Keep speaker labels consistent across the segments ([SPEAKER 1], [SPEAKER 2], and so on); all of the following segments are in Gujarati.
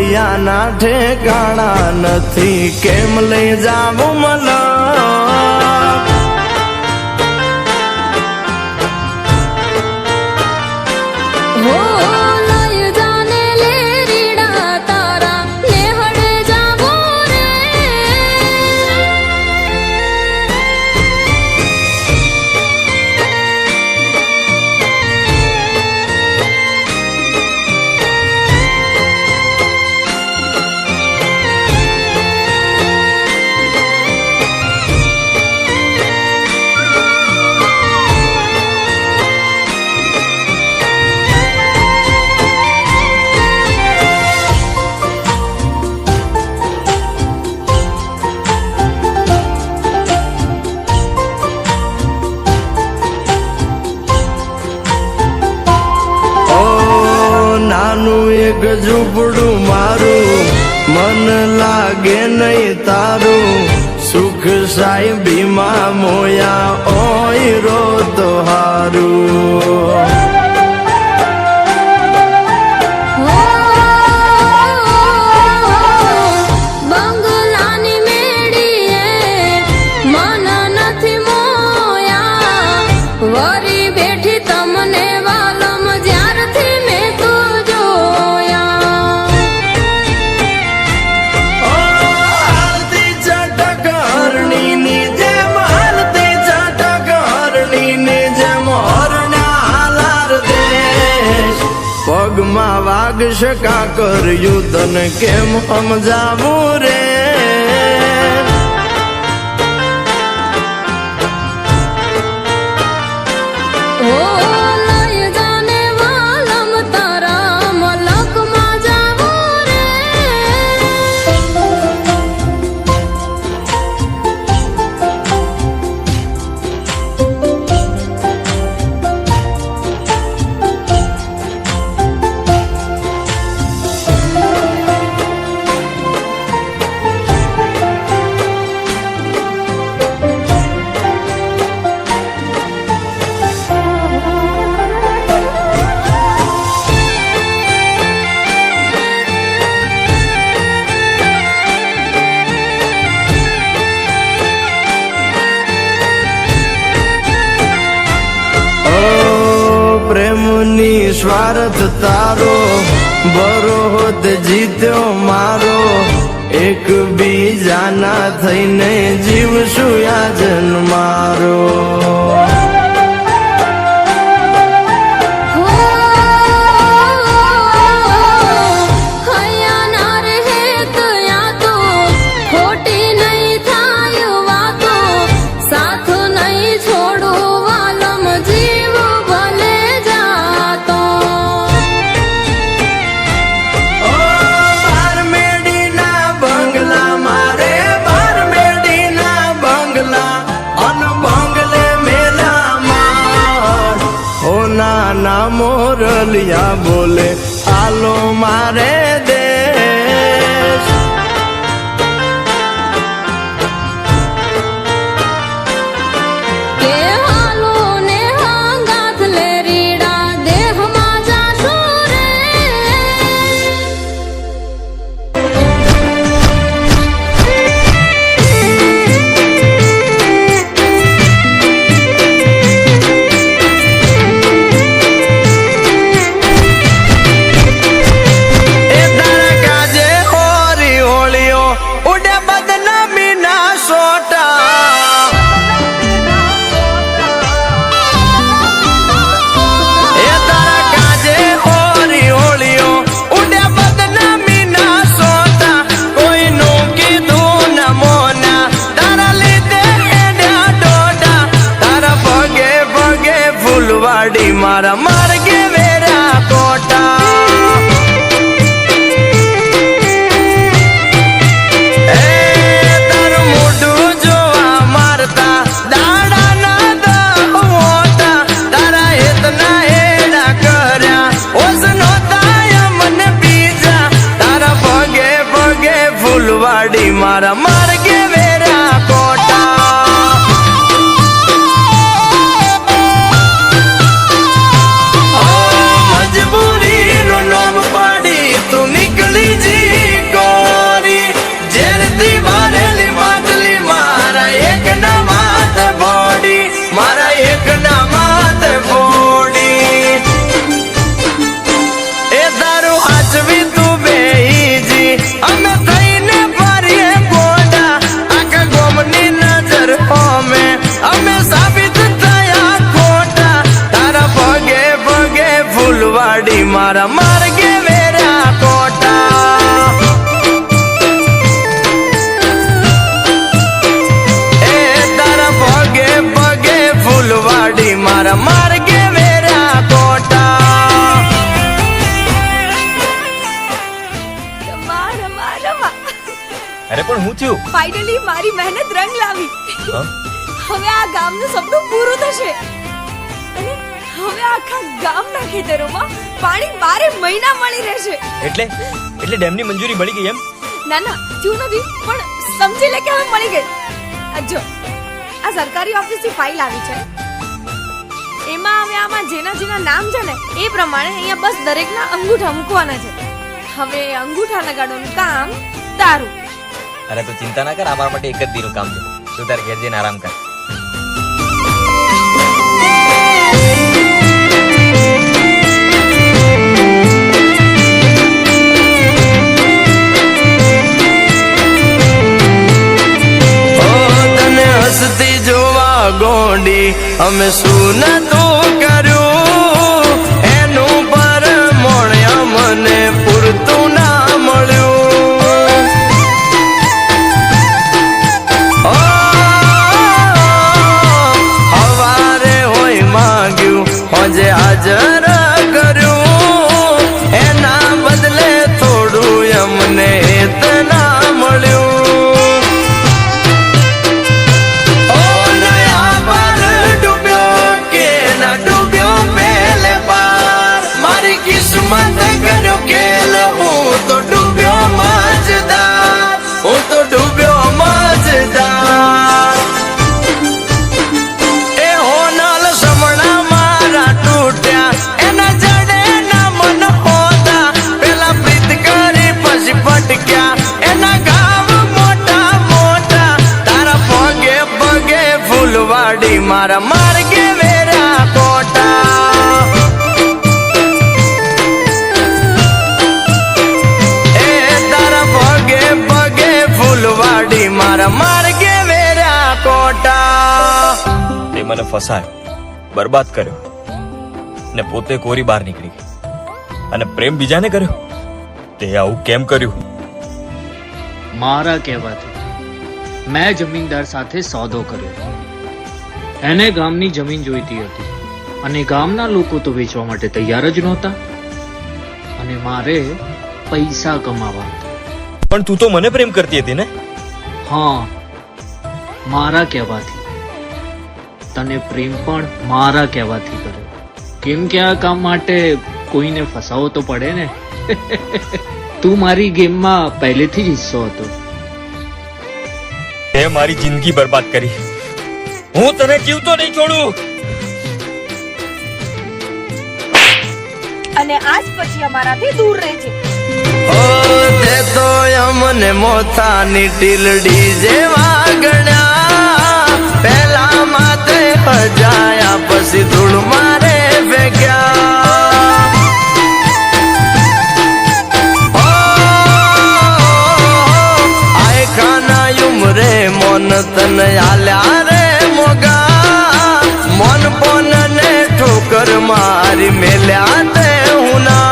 [SPEAKER 1] મળ્યાના ઠેકાણા નથી, કેમ લઈ જાવું મને એક ઝૂંપડું મારું, મન લાગે નહીં તારું, સુખ સાહેબીમાં મોયા ઓય રો તો હારું. પગમાં વાગશ કાકર યુધન કેમ સમજાવું રે. પ્રેમની સ્વાર્થ તારો, બરોત જીત્યો મારો, એક બીજાના થઈને જીવશું યાજન મારો. નાના મોરલિયા બોલે આલો મારે દેશ.
[SPEAKER 2] કે હાલો ને હાંગાથ લે રીડા દેહમાં જાશો રે.
[SPEAKER 1] મારા માર્ગે વેરા કોટા, તારું મોઢું જોવા મારતા દાડા ના દોટા, તારા હેતના હેડા કર્યા ઓસનો તાય મને બીજા, તારા પગે પગે ફૂલવાડી મારા માર્ગે વેરા કોટા. મજબૂરી
[SPEAKER 3] થયું?
[SPEAKER 4] ફાઇનલી મારી મહેનત રંગ લાવી.
[SPEAKER 3] હા?
[SPEAKER 4] હવે આ ગામનું સપનું પૂરું થશે અને હવે આખા ગામના ખેતરોમાં પાણી 12 મહિના મળી રહેશે.
[SPEAKER 3] એટલે ડેમની મંજૂરી મળી ગઈ એમ?
[SPEAKER 4] ના ના થયું નથી, પણ સમજી લે કે હવે મળી ગઈ. આ જો આ સરકારી ઓફિસથી ફાઇલ આવી છે. એમાં હવે આમાં જેના જેના નામ છે ને એ પ્રમાણે અહીંયા બસ દરેકના અંગૂઠા મૂકવાના છે. હવે અંગૂઠા લગાડવાનું કામ તારું.
[SPEAKER 3] અરે તું ચિંતા ના કર, અમારા માટે એક જ દીનું કામ છે. તું તારે ઘેર જઈને આરામ કર.
[SPEAKER 1] હસતી જોવા ગોંડી અમે શું નતું કર્યું, એનું પર મોણ્યા મને પૂરતું ના મળ્યું. ઓ, હવારે હોય માંગ્યું હોજે હાજર કર્યું, એના બદલે થોડું અમને એતના મળ્યું. કિસ્મત કર્યો કેલ, હું તો ડૂબ્યો મજદાર, હું તો ડૂબ્યો મજદાર. એ હોનલ સમણા મારા તૂટ્યા, એના જડે ના મન હોતા, પેલા પ્રીત કરી પછી ભટક્યા, એના ગામ મોટા મોટા, તારા પગે પગે ફૂલવાડી મારા માર્ગે વેરા કોટા. ફૂલવાડી મારા માર્ગે વેરા કોટા.
[SPEAKER 3] તે મને ફસાયો, બરબાદ કર્યો ને પોતે કોરી બહાર નીકળી ગઈ, અને પ્રેમ બીજાને કર્યો. તે આવું કેમ કર્યું?
[SPEAKER 5] મારા કહેવાથી મેં જમીનદાર સાથે સોદો કર્યો. એને ગામની જમીન જોઈતી હતી અને ગામના લોકો તો વેચવા માટે તૈયાર જ નહોતા, અને મારે પૈસા કમાવા હતા.
[SPEAKER 3] પણ તું તો મને પ્રેમ કરતી હતી ને?
[SPEAKER 5] હા, મારા કહેવાથી. તને પ્રેમ પણ મારા કહેવાથી કર્યો, કેમ કે આ કામ માટે કોઈને ફસાવો તો પડે ને. તું મારી ગેમમાં પહેલેથી જ હિસ્સો હતો.
[SPEAKER 3] તે મારી જિંદગી બરબાદ કરી. હું તને જીવતો નહીં છોડું.
[SPEAKER 4] અને આજ પછી અમારાથી દૂર રહેજે.
[SPEAKER 1] ઓ તે તો અમને મોથાની ટીલડી જેવા ગણ્યા, પેલા માથે હજાયા પછી ધૂળ મારે ભેગ્યા. આય ખાના ઉમરે મોન તને આલ્યા રે મોગા, મોન પોન ને ઠોકર મારી મેલ્યા તે હું ના.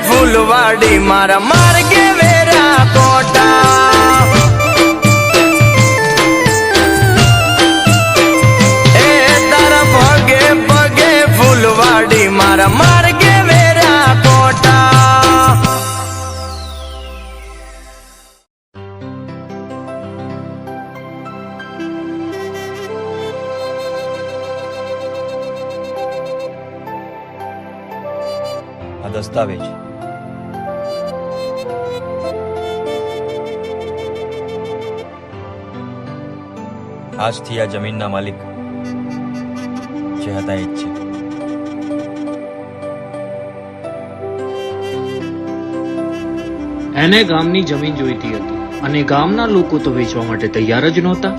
[SPEAKER 1] ફૂલવાડી મારા માર્ગે વેરા કોટા. એ તારા પગે પગે ફૂલવાડી મારા માર્ગે વેરા કોટા.
[SPEAKER 3] આ દસ્તાવેજ આજથી આ જમીનના માલિક જે હતા એ જ છે.
[SPEAKER 5] એને ગામની જમીન જોઈતી હતી અને ગામના લોકો તો વેચવા માટે તૈયાર જ નહોતા.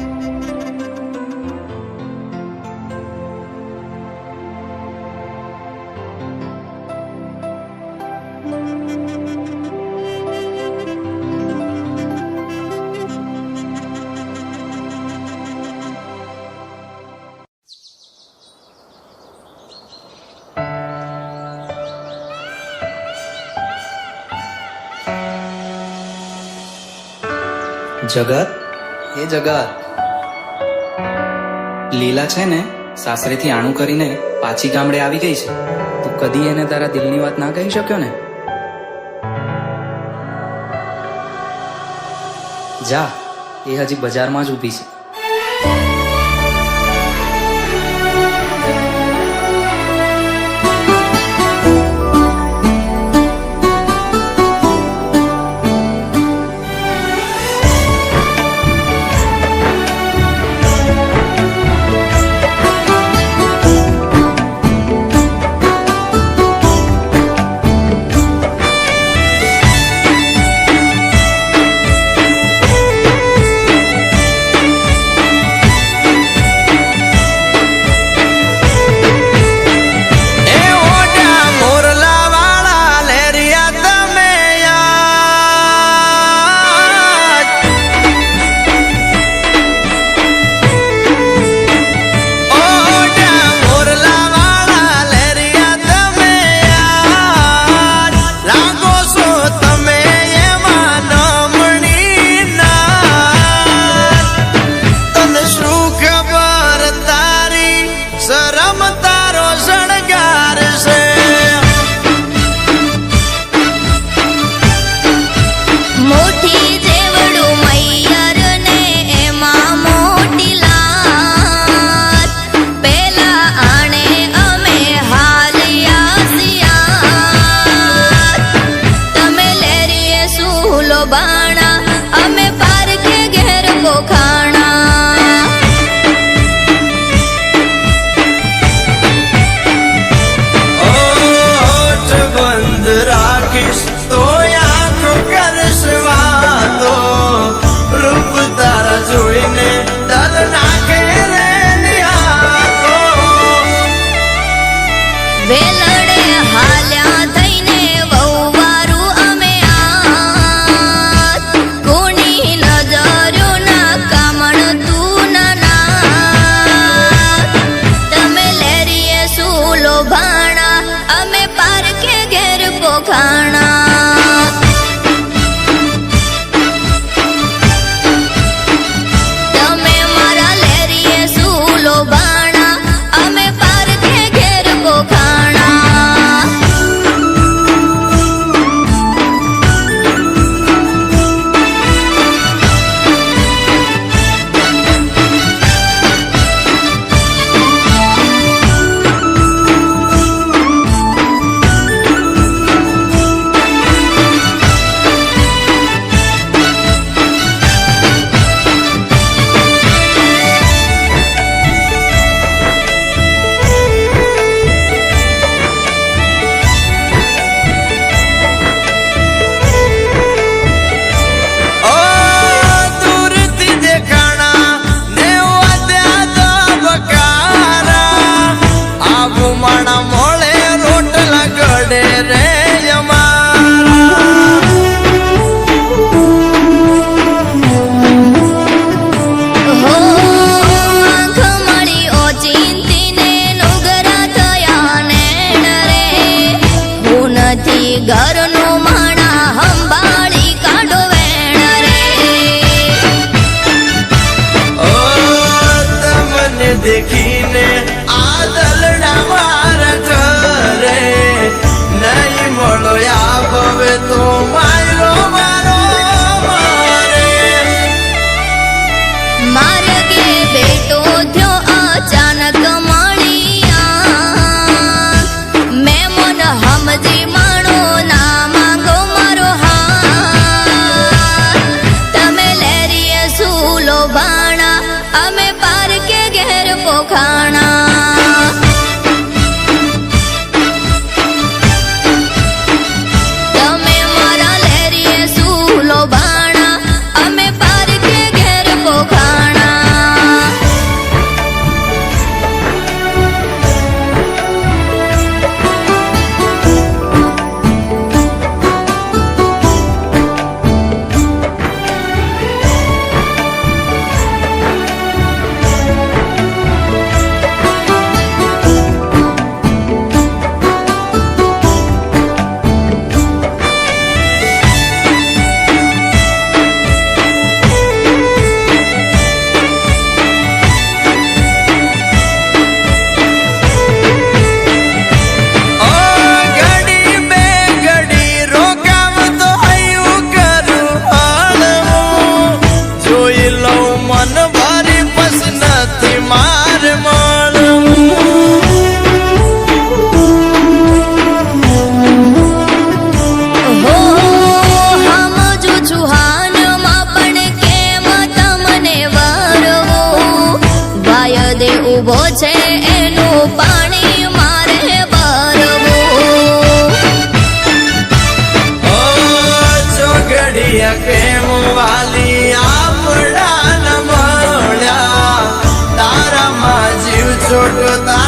[SPEAKER 6] જગત, એ જગત, લીલા છે ને સાસરેથી આણું કરીને પાછી ગામડે આવી ગઈ છે. તું કદી એને તારા દિલની વાત ના કહી શક્યો ને? જા, એ હજી બજારમાં જ ઊભી છે.
[SPEAKER 1] એ ઓઢા મોરલા વાળા લેરિયા તમે યાદ. ઓઢા મોરલા વાળા લેરિયા તમે યાદ. લાગો છો તમે એમાં નમણી નાથ. તને શું ખબર તારી શરમ તારો શણગાર છે.
[SPEAKER 2] મોટી જેવડું મૈયર ને એમાં મોટી લાત. પેલા આણે અમે હાલ્યા સિયાત. તમે લેરીએ સૂલો બાણા, અમે પારકે ઘેર કોખાણા.
[SPEAKER 1] ઓઠ બંધ રાખીશ તો આંખો કરશ વાતો. રૂપ તારા જોઈને તલ નાખે રે નિહાતો.
[SPEAKER 2] વેલડે હાલ્યા થઈને વહુવારું અમે આત. કોની નજરોના કામણ તું ના નાથ. તમે લેરીએ સૂલો ભાણા, અમે પારકે ઘેર પોખાણા. તમે મારા લેરીએ સૂલો ભાણા, અમે પારકે ઘેર પોખાણા.
[SPEAKER 1] ઓ દૂરથી દેખાણા ને વાદ્યા ધબકારા. આવું માણા મોળે રોટલા ઘડે રે અમારા.
[SPEAKER 2] હો આંખ મળી ઓચિંતીને નુગરા થયા નેણ રે. હું નથી ઘરનું માણા, હંભાળી કાઢો વેણ રે.
[SPEAKER 1] ઓ તમને દેખીને આ દલડા મારા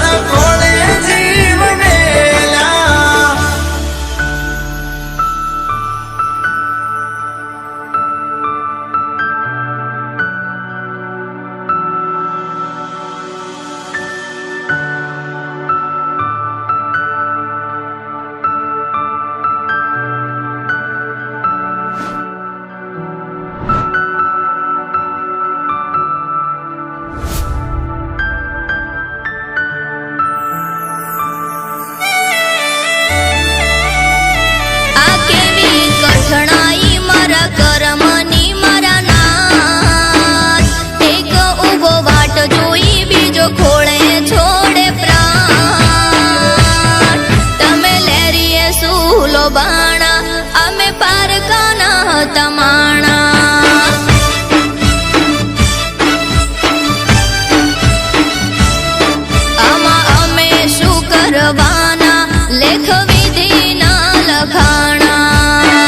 [SPEAKER 1] મારા ખોળે જીવ મેલ્યા.
[SPEAKER 2] આ કેવી કઠણાઈ મારા કર્મની મારા નાથ એક ઊભો વાટ જોઈ બીજો ખોળે છોડે પ્રાણ તમે લેરીએ સૂલો બાણા અમે પારકાના હતા માણા આમાં અમે શું કરવાના લેખ વિધિના લખાણા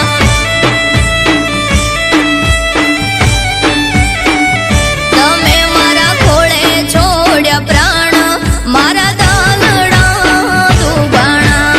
[SPEAKER 2] તમે મારા ખોળે છોડ્યા પ્રાણ મારા દાલડા દુબાણા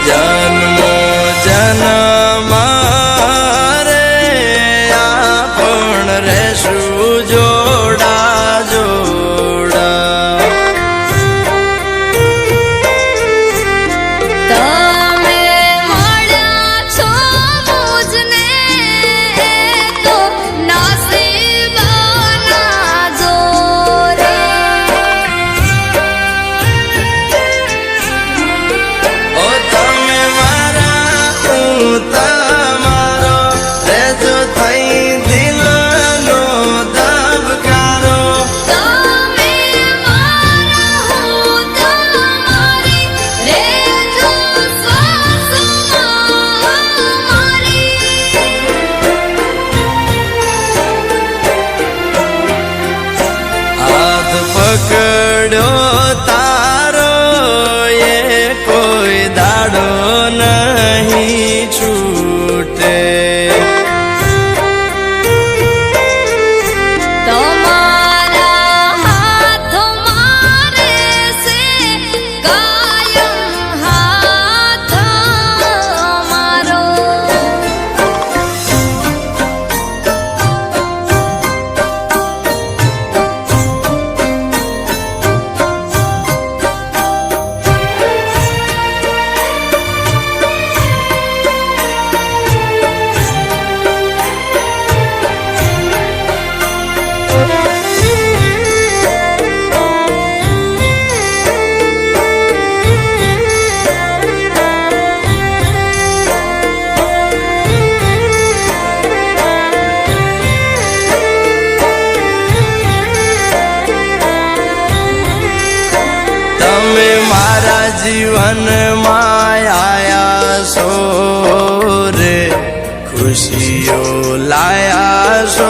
[SPEAKER 1] જન્મો જન્મ રે આપણ રહેશું જોડા જોડા.
[SPEAKER 2] તમે મળ્યા છો મુજને તો નસીબના જોરે
[SPEAKER 1] ઓ તમે મારા હું તમારો રહેજો થઈ દિલનો ધબકારો.
[SPEAKER 2] તમે મારા હું તમારી રેજો શ્વાસમાં મારી
[SPEAKER 1] હાથ પકડ્યો તારો એ કોઈ દાડો નહીં છૂટે.
[SPEAKER 2] તમારા હાથ મારે છે કાયમ હાથ મારો
[SPEAKER 1] તમે મારા જીવનમાં આયા છો રે ખુશીઓ લાયા છો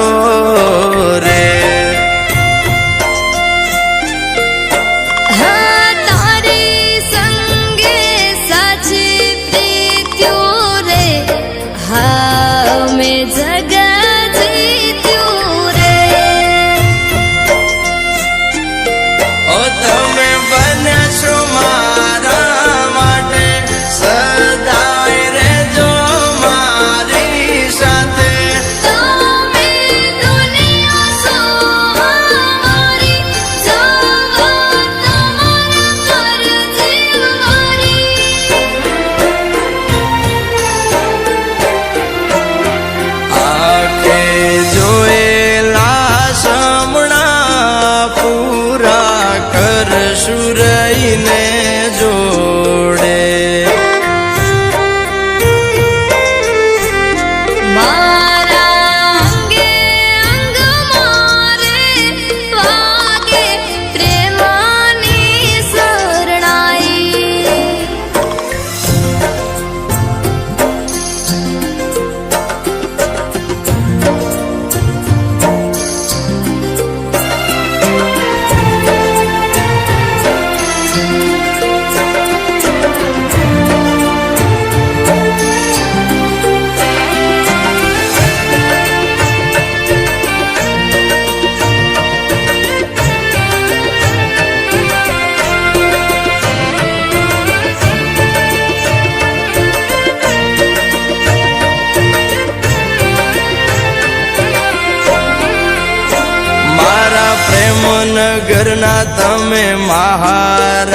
[SPEAKER 1] નગરના તમે મહારાણી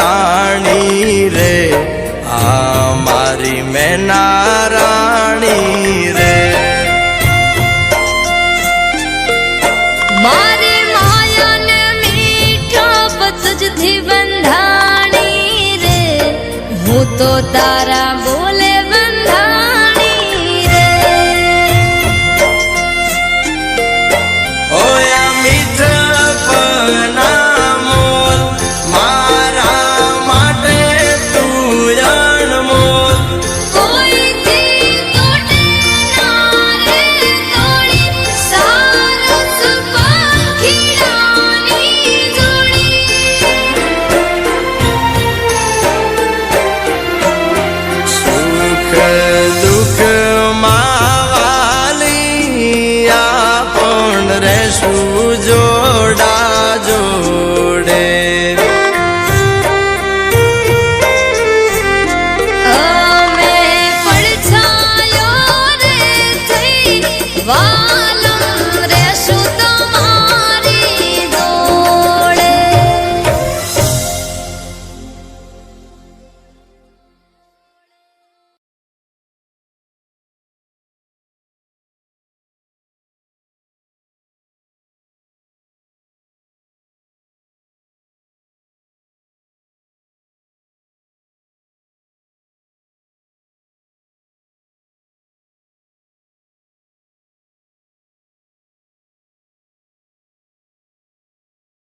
[SPEAKER 1] રે આ મારી મેના રાણી રે
[SPEAKER 2] મારી માયાને મીઠા પતજથી બંધાણી રે હું તો તારા